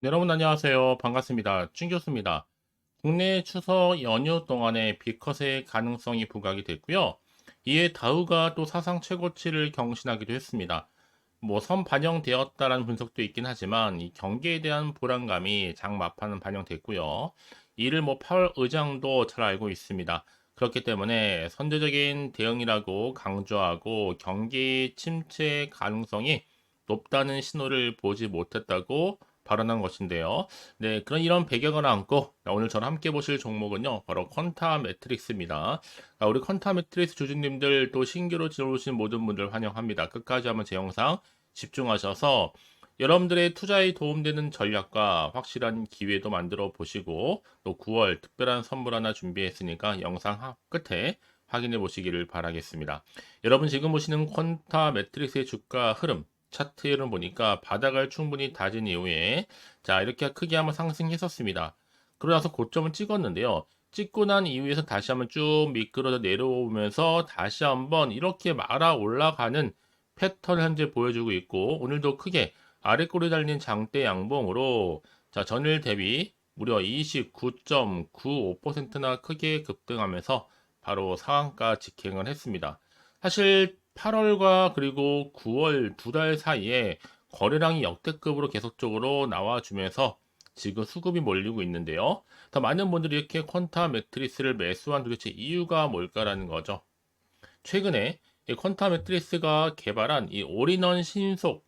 네, 여러분 안녕하세요. 반갑습니다. 준 교수입니다. 국내 추석 연휴 동안에 비컷의 가능성이 부각이 됐고요. 이에 다우가 또 사상 최고치를 경신하기도 했습니다. 선 반영되었다라는 분석도 있긴 하지만 이 경기에 대한 불안감이 장 막판은 반영됐고요. 이를 파월 의장도 잘 알고 있습니다. 그렇기 때문에 선제적인 대응이라고 강조하고 경기 침체 가능성이 높다는 신호를 보지 못했다고 발언한 것인데요. 네, 이런 배경을 안고 오늘 저랑 함께 보실 종목은요, 바로 퀀타 매트릭스입니다. 우리 퀀타 매트릭스 주주님들 또 신규로 들어오신 모든 분들 환영합니다. 끝까지 한번 제 영상 집중하셔서 여러분들의 투자에 도움되는 전략과 확실한 기회도 만들어 보시고 또 9월 특별한 선물 하나 준비했으니까 영상 끝에 확인해 보시기를 바라겠습니다. 여러분 지금 보시는 퀀타 매트릭스의 주가 흐름 차트를 보니까 바닥을 충분히 다진 이후에 자 이렇게 크게 한번 상승했었습니다. 그러고 나서 고점을 찍었는데요. 찍고 난 이후에서 다시 한번 쭉 미끄러져 내려오면서 다시 한번 이렇게 말아 올라가는 패턴을 현재 보여주고 있고 오늘도 크게 아래 꼬리 달린 장대 양봉으로 자 전일 대비 무려 29.95%나 크게 급등하면서 바로 상한가 직행을 했습니다. 사실 8월과 그리고 9월 두 달 사이에 거래량이 역대급으로 계속적으로 나와주면서 지금 수급이 몰리고 있는데요. 더 많은 분들이 이렇게 퀀타 매트리스를 매수한 도대체 이유가 뭘까라는 거죠. 최근에 이 퀀타 매트리스가 개발한 이 올인원 신속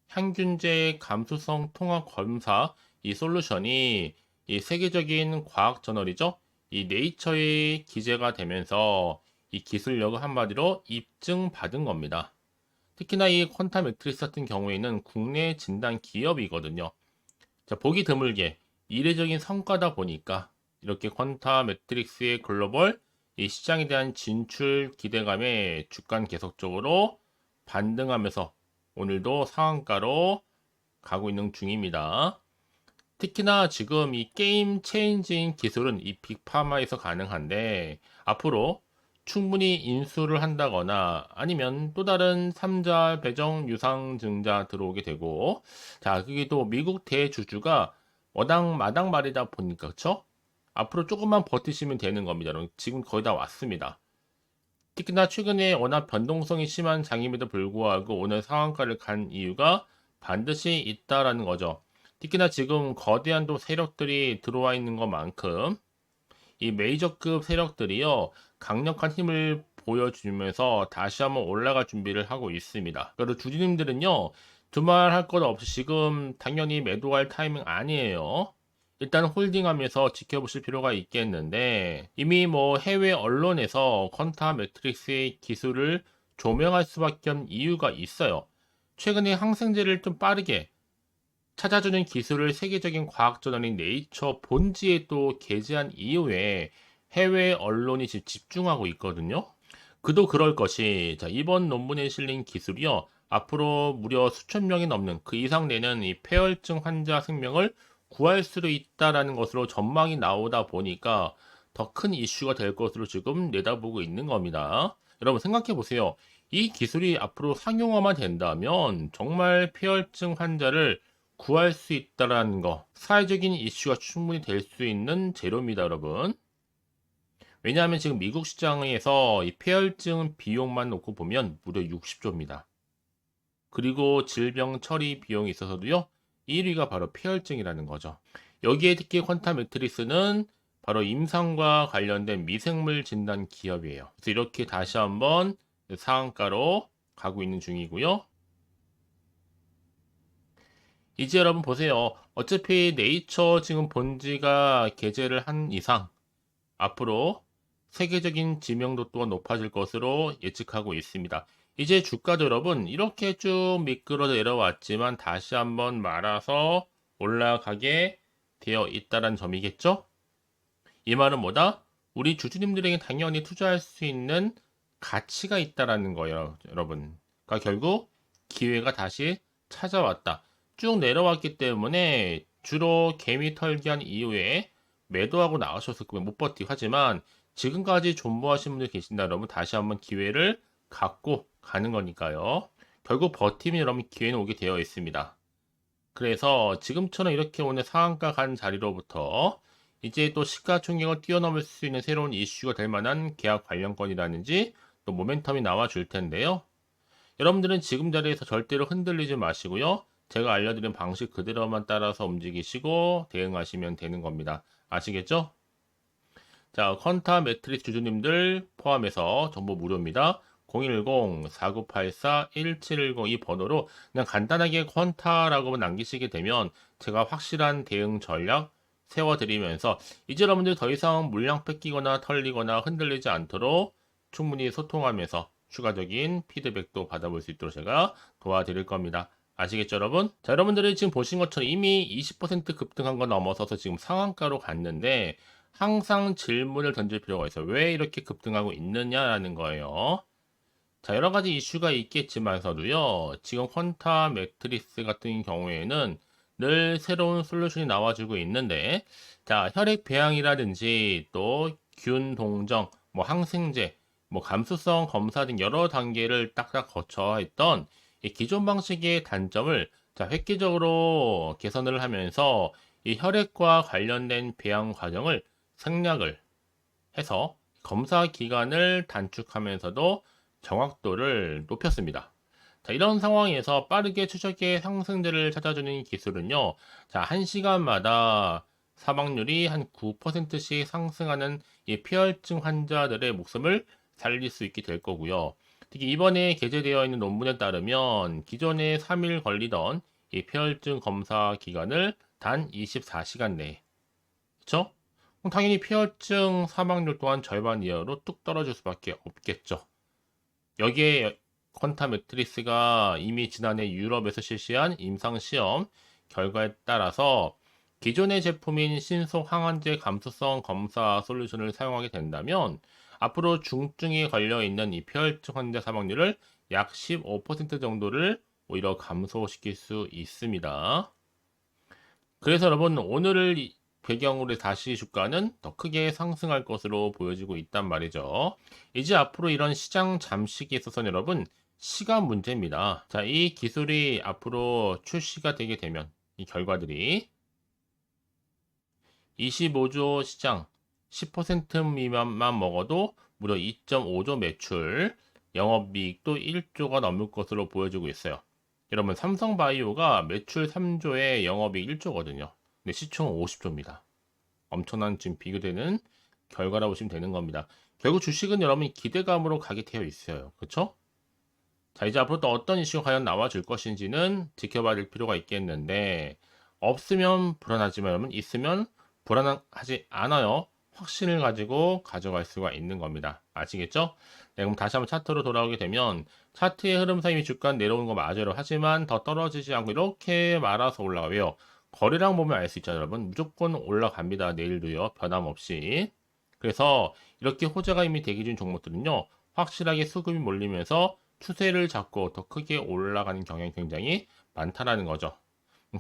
항균제 감수성 통합 검사 이 솔루션이 이 세계적인 과학 저널이죠. 이 네이처에 기재가 되면서 이 기술력을 한마디로 입증받은 겁니다. 특히나 이 퀀타 매트리스 같은 경우에는 국내 진단 기업이거든요. 자, 보기 드물게 이례적인 성과다 보니까 이렇게 퀀타 매트릭스의 글로벌 이 시장에 대한 진출 기대감에 주가는 계속적으로 반등하면서 오늘도 상한가로 가고 있는 중입니다. 특히나 지금 이 게임 체인지인 기술은 이 빅파마에서 가능한데 앞으로 충분히 인수를 한다거나 아니면 또 다른 3자 배정 유상증자 들어오게 되고 자 그게 또 미국 대주주가 워낙 마당말이다 보니까 그쵸? 앞으로 조금만 버티시면 되는 겁니다. 지금 거의 다 왔습니다. 특히나 최근에 워낙 변동성이 심한 장임에도 불구하고 오늘 상한가를 간 이유가 반드시 있다라는 거죠. 특히나 지금 거대한 또 세력들이 들어와 있는 것만큼 이 메이저급 세력들이요 강력한 힘을 보여주면서 다시 한번 올라갈 준비를 하고 있습니다. 그리고 주주님들은요 두말할 것 없이 지금 당연히 매도할 타이밍 아니에요. 일단 홀딩하면서 지켜보실 필요가 있겠는데 이미 해외 언론에서 퀀타 매트릭스의 기술을 조명할 수밖에 없는 이유가 있어요. 최근에 항생제를 좀 빠르게 찾아주는 기술을 세계적인 과학저널인 네이처 본지에 또 게재한 이후에 해외 언론이 지금 집중하고 있거든요. 그도 그럴 것이 자, 이번 논문에 실린 기술이요. 앞으로 무려 수천 명이 넘는 그 이상 되는 이 폐혈증 환자 생명을 구할 수도 있다라는 것으로 전망이 나오다 보니까 더 큰 이슈가 될 것으로 지금 내다보고 있는 겁니다. 여러분 생각해 보세요. 이 기술이 앞으로 상용화만 된다면 정말 폐혈증 환자를 구할 수 있다라는 거 사회적인 이슈가 충분히 될 수 있는 재료입니다, 여러분. 왜냐하면 지금 미국 시장에서 이 폐혈증 비용만 놓고 보면 무려 60조입니다. 그리고 질병 처리 비용이 있어서도요, 1위가 바로 폐혈증이라는 거죠. 여기에 특히 퀀타 매트리스는 바로 임상과 관련된 미생물 진단 기업이에요. 그래서 이렇게 다시 한번 상한가로 가고 있는 중이고요. 이제 여러분 보세요. 어차피 네이처 지금 본지가 게재를 한 이상 앞으로 세계적인 지명도 또한 높아질 것으로 예측하고 있습니다. 이제 주가도 여러분 이렇게 쭉 미끄러 내려왔지만 다시 한번 말아서 올라가게 되어 있다는 점이겠죠? 이 말은 뭐다? 우리 주주님들에게 당연히 투자할 수 있는 가치가 있다라는 거예요, 여러분. 그러니까 결국 기회가 다시 찾아왔다. 쭉 내려왔기 때문에 주로 개미 털기한 이후에 매도하고 나가셨을 거면 못 버티고 하지만 지금까지 존버하신 분들 계신다 여러분 다시 한번 기회를 갖고 가는 거니까요. 결국 버티면 여러분 기회는 오게 되어 있습니다. 그래서 지금처럼 이렇게 오늘 상한가 간 자리로부터 이제 또 시가총액을 뛰어넘을 수 있는 새로운 이슈가 될 만한 계약 관련건이라든지 또 모멘텀이 나와 줄 텐데요. 여러분들은 지금 자리에서 절대로 흔들리지 마시고요. 제가 알려드린 방식 그대로만 따라서 움직이시고 대응하시면 되는 겁니다. 아시겠죠? 자, 퀀타 매트리스 주주님들 포함해서 정보 무료입니다. 010-4984-1710 이 번호로 그냥 간단하게 퀀타라고 남기시게 되면 제가 확실한 대응 전략 세워드리면서 이제 여러분들 더 이상 물량 뺏기거나 털리거나 흔들리지 않도록 충분히 소통하면서 추가적인 피드백도 받아볼 수 있도록 제가 도와드릴 겁니다. 아시겠죠, 여러분? 자, 여러분들이 지금 보신 것처럼 이미 20% 급등한 거 넘어서서 지금 상한가로 갔는데 항상 질문을 던질 필요가 있어요. 왜 이렇게 급등하고 있느냐라는 거예요. 자, 여러 가지 이슈가 있겠지만서도요, 지금 퀀타 매트리스 같은 경우에는 늘 새로운 솔루션이 나와주고 있는데, 자, 혈액 배양이라든지 또 균 동정, 뭐 항생제, 뭐 감수성 검사 등 여러 단계를 딱딱 거쳐 했던 이 기존 방식의 단점을 자, 획기적으로 개선을 하면서 이 혈액과 관련된 배양 과정을 생략을 해서 검사 기간을 단축하면서도 정확도를 높였습니다. 자, 이런 상황에서 빠르게 추적의 상승세를 찾아주는 기술은요. 자, 1시간마다 사망률이 한 9%씩 상승하는 이 폐혈증 환자들의 목숨을 살릴 수 있게 될 거고요. 특히 이번에 게재되어 있는 논문에 따르면 기존에 3일 걸리던 이 폐혈증 검사 기간을 단 24시간 내에, 그렇죠? 그럼 당연히 폐혈증 사망률 또한 절반 이하로 뚝 떨어질 수밖에 없겠죠. 여기에 퀀타 매트리스가 이미 지난해 유럽에서 실시한 임상시험 결과에 따라서 기존의 제품인 신속 항원제 감수성 검사 솔루션을 사용하게 된다면 앞으로 중증에 걸려있는 이 폐혈증 환자 사망률을 약 15% 정도를 오히려 감소시킬 수 있습니다. 그래서 여러분 오늘을 배경으로 다시 주가는 더 크게 상승할 것으로 보여지고 있단 말이죠. 이제 앞으로 이런 시장 잠식에 있어서는 여러분 시간 문제입니다. 자, 이 기술이 앞으로 출시가 되게 되면 이 결과들이 25조 시장 10% 미만만 먹어도 무려 2.5조 매출, 영업이익도 1조가 넘을 것으로 보여지고 있어요. 여러분 삼성바이오가 매출 3조에 영업이익 1조거든요. 근데 시총 50조입니다. 엄청난 지금 비교되는 결과라고 보시면 되는 겁니다. 결국 주식은 여러분 기대감으로 가게 되어 있어요. 그렇죠? 자, 이제 앞으로 또 어떤 이슈가 과연 나와줄 것인지는 지켜봐야 될 필요가 있겠는데 없으면 불안하지만 여러분 있으면 불안하지 않아요. 확신을 가지고 가져갈 수가 있는 겁니다. 아시겠죠? 네, 그럼 다시 한번 차트로 돌아오게 되면 차트의 흐름상 이미 주가 내려오는 거 맞아요. 하지만 더 떨어지지 않고 이렇게 말아서 올라가요. 거래량 보면 알 수 있잖아요, 여러분. 무조건 올라갑니다. 내일도요. 변함없이. 그래서 이렇게 호재가 이미 대기 중 종목들은요. 확실하게 수급이 몰리면서 추세를 잡고 더 크게 올라가는 경향이 굉장히 많다라는 거죠.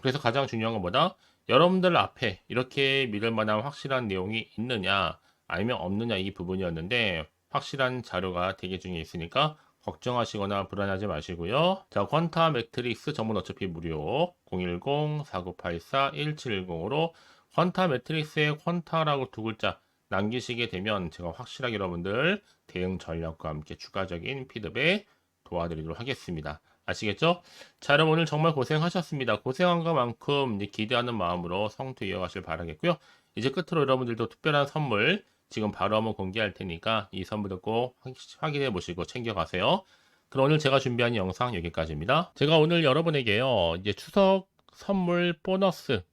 그래서 가장 중요한 것보다 여러분들 앞에 이렇게 믿을 만한 확실한 내용이 있느냐 아니면 없느냐 이 부분이었는데 확실한 자료가 대기 중에 있으니까 걱정하시거나 불안하지 마시고요. 자, 퀀타 매트릭스 전문 어차피 무료 010-4984-1710으로 퀀타 매트릭스의 퀀타라고 두 글자 남기시게 되면 제가 확실하게 여러분들 대응 전략과 함께 추가적인 피드백 도와드리도록 하겠습니다. 아시겠죠? 자, 여러분 오늘 정말 고생하셨습니다. 고생한 것만큼 기대하는 마음으로 성투 이어가실 바라겠고요. 이제 끝으로 여러분들도 특별한 선물 지금 바로 한번 공개할 테니까 이 선물도 꼭 확인해 보시고 챙겨가세요. 그럼 오늘 제가 준비한 영상 여기까지입니다. 제가 오늘 여러분에게요, 이제 추석 선물 보너스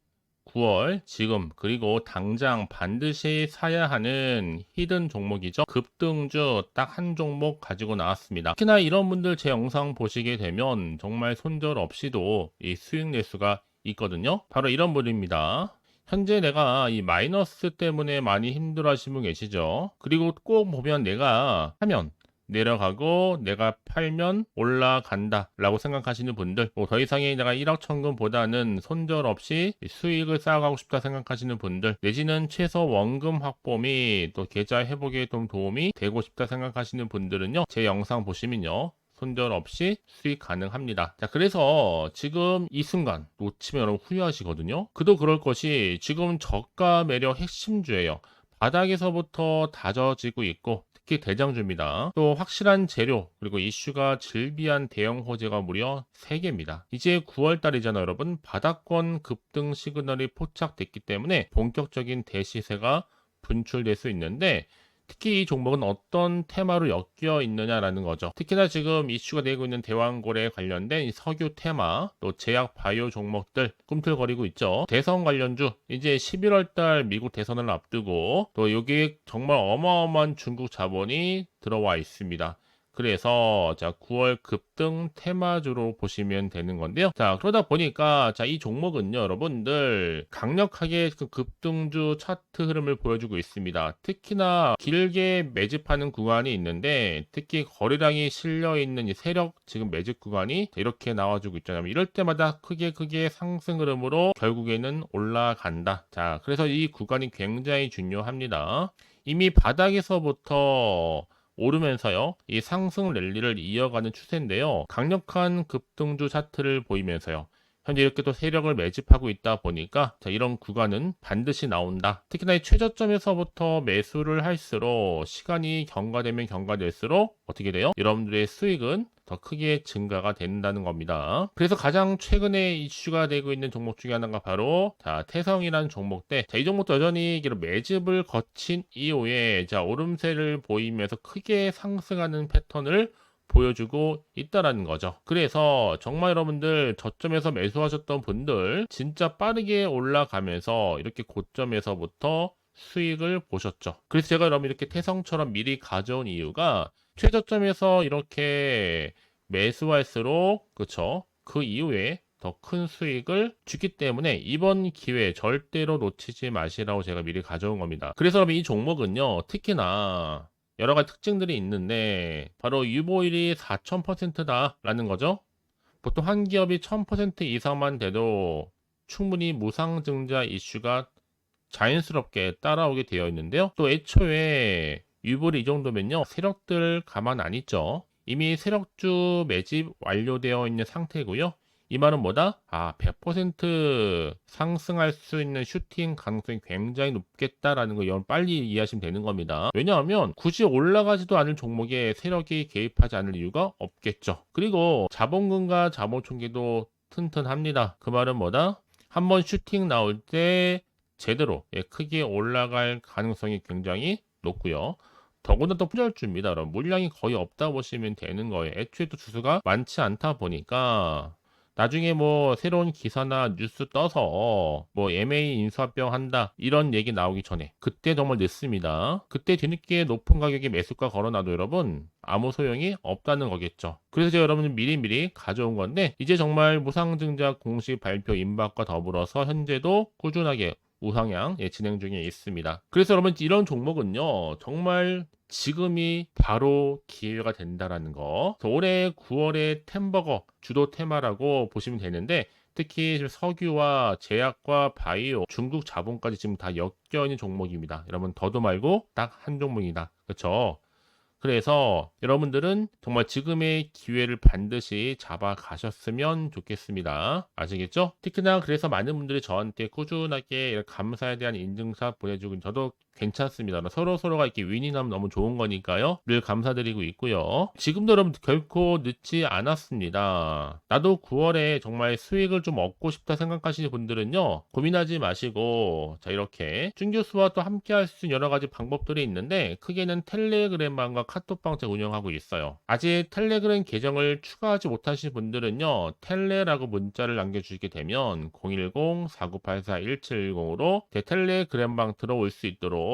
9월 지금 그리고 당장 반드시 사야 하는 히든 종목이죠. 급등주 딱 한 종목 가지고 나왔습니다. 특히나 이런 분들 제 영상 보시게 되면 정말 손절 없이도 이 수익 낼 수가 있거든요. 바로 이런 분입니다. 현재 내가 이 마이너스 때문에 많이 힘들어 하시는 분 계시죠. 그리고 꼭 보면 내가 하면 내려가고 내가 팔면 올라간다 라고 생각하시는 분들, 더 이상의 내가 1억 천금보다는 손절 없이 수익을 쌓아가고 싶다 생각하시는 분들, 내지는 최소 원금 확보 및 또 계좌 회복에 좀 도움이 되고 싶다 생각하시는 분들은요, 제 영상 보시면요 손절 없이 수익 가능합니다. 자, 그래서 지금 이 순간 놓치면 여러분 후회하시거든요. 그도 그럴 것이 지금 저가 매력 핵심주예요. 바닥에서부터 다져지고 있고 특히 대장주입니다. 또 확실한 재료 그리고 이슈가 즐비한 대형 호재가 무려 3개입니다. 이제 9월 달이잖아요, 여러분. 바닥권 급등 시그널이 포착됐기 때문에 본격적인 대시세가 분출될 수 있는데 특히 이 종목은 어떤 테마로 엮여 있느냐라는 거죠. 특히나 지금 이슈가 되고 있는 대왕고래 관련된 이 석유 테마, 또 제약 바이오 종목들 꿈틀거리고 있죠. 대선 관련주, 이제 11월 달 미국 대선을 앞두고 또 여기에 정말 어마어마한 중국 자본이 들어와 있습니다. 그래서 자 9월 급등 테마주로 보시면 되는 건데요. 자 그러다 보니까 자 이 종목은요 여러분들 강력하게 그 급등주 차트 흐름을 보여주고 있습니다. 특히나 길게 매집하는 구간이 있는데 특히 거래량이 실려 있는 이 세력 지금 매집 구간이 이렇게 나와주고 있잖아요. 이럴 때마다 크게 상승 흐름으로 결국에는 올라간다. 자 그래서 이 구간이 굉장히 중요합니다. 이미 바닥에서부터 오르면서요. 이 상승 랠리를 이어가는 추세인데요. 강력한 급등주 차트를 보이면서요. 현재 이렇게 또 세력을 매집하고 있다 보니까 자, 이런 구간은 반드시 나온다. 특히나 이 최저점에서부터 매수를 할수록 시간이 경과되면 경과될수록 어떻게 돼요? 여러분들의 수익은 더 크게 증가가 된다는 겁니다. 그래서 가장 최근에 이슈가 되고 있는 종목 중에 하나가 바로 자 태성이라는 종목대. 자, 이 종목도 여전히 매집을 거친 이후에 자 오름세를 보이면서 크게 상승하는 패턴을 보여주고 있다라는 거죠. 그래서 정말 여러분들 저점에서 매수하셨던 분들 진짜 빠르게 올라가면서 이렇게 고점에서부터 수익을 보셨죠. 그래서 제가 여러분 이렇게 태성처럼 미리 가져온 이유가 최저점에서 이렇게 매수할수록 그쵸? 그 이후에 더 큰 수익을 주기 때문에 이번 기회 절대로 놓치지 마시라고 제가 미리 가져온 겁니다. 그래서 여러분 이 종목은요 특히나 여러 가지 특징들이 있는데 바로 유보율이 4000%다 라는 거죠. 보통 한 기업이 1000% 이상만 돼도 충분히 무상증자 이슈가 자연스럽게 따라오게 되어 있는데요. 또 애초에 유보율이 이 정도면요 세력들 가만 안 있죠. 이미 세력주 매집 완료되어 있는 상태고요. 이 말은 뭐다? 100% 상승할 수 있는 슈팅 가능성이 굉장히 높겠다라는 거 여러분 빨리 이해하시면 되는 겁니다. 왜냐하면 굳이 올라가지도 않을 종목에 세력이 개입하지 않을 이유가 없겠죠. 그리고 자본금과 자본총계도 튼튼합니다. 그 말은 뭐다? 한번 슈팅 나올 때 제대로 크게 올라갈 가능성이 굉장히 높고요. 더구나 또 푸절주입니다. 그럼 물량이 거의 없다 보시면 되는 거예요. 애초에 또 주수가 많지 않다 보니까 나중에 뭐 새로운 기사나 뉴스 떠서 뭐 MA 인수합병 한다 이런 얘기 나오기 전에 그때 정말 늦습니다. 그때 뒤늦게 높은 가격에 매수가 걸어놔도 여러분 아무 소용이 없다는 거겠죠. 그래서 제가 여러분 미리미리 가져온 건데 이제 정말 무상증자 공식 발표 임박과 더불어서 현재도 꾸준하게 우상향 진행 중에 있습니다. 그래서 여러분 이런 종목은요 정말 지금이 바로 기회가 된다라는 거. 올해 9월에 템버거 주도 테마라고 보시면 되는데 특히 지금 석유와 제약과 바이오, 중국 자본까지 지금 다 엮여 있는 종목입니다. 여러분 더도 말고 딱 한 종목이다. 그렇죠? 그래서 여러분들은 정말 지금의 기회를 반드시 잡아 가셨으면 좋겠습니다. 아시겠죠? 특히나 그래서 많은 분들이 저한테 꾸준하게 감사에 대한 인증샷 보내주고 저도 괜찮습니다. 서로가 이렇게 윈이 나면 너무 좋은 거니까요. 늘 감사드리고 있고요. 지금도 여러분 결코 늦지 않았습니다. 나도 9월에 정말 수익을 좀 얻고 싶다 생각하시는 분들은요. 고민하지 마시고 자 이렇게 준 교수와 또 함께 할 수 있는 여러 가지 방법들이 있는데 크게는 텔레그램방과 카톡방 제가 운영하고 있어요. 아직 텔레그램 계정을 추가하지 못하신 분들은요. 텔레라고 문자를 남겨주시게 되면 010-4984-1710으로 제 텔레그램방 들어올 수 있도록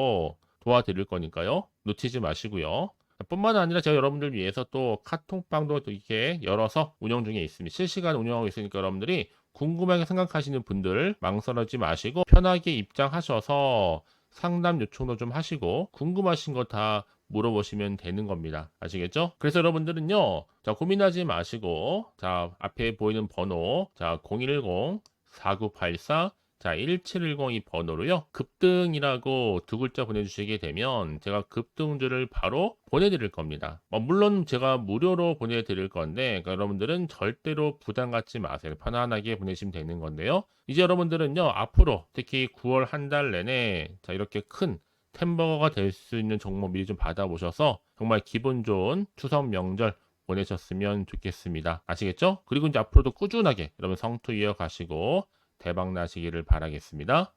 도와드릴 거니까요. 놓치지 마시고요. 뿐만 아니라 제가 여러분들 위해서 또 카톡방도 또 이렇게 열어서 운영 중에 있습니다. 실시간 운영하고 있으니까 여러분들이 궁금하게 생각하시는 분들 망설이지 마시고 편하게 입장하셔서 상담 요청도 좀 하시고 궁금하신 거 다 물어보시면 되는 겁니다. 아시겠죠? 그래서 여러분들은요. 자, 고민하지 마시고 자, 앞에 보이는 번호 자, 010-4984 자, 1710이 번호로요. 급등이라고 두 글자 보내주시게 되면 제가 급등주를 바로 보내드릴 겁니다. 물론 제가 무료로 보내드릴 건데 그러니까 여러분들은 절대로 부담 갖지 마세요. 편안하게 보내시면 되는 건데요. 이제 여러분들은요. 앞으로 특히 9월 한 달 내내 자, 이렇게 큰 템버거가 될 수 있는 종목 미리 좀 받아보셔서 정말 기분 좋은 추석 명절 보내셨으면 좋겠습니다. 아시겠죠? 그리고 이제 앞으로도 꾸준하게 여러분 성투 이어가시고 대박 나시기를 바라겠습니다.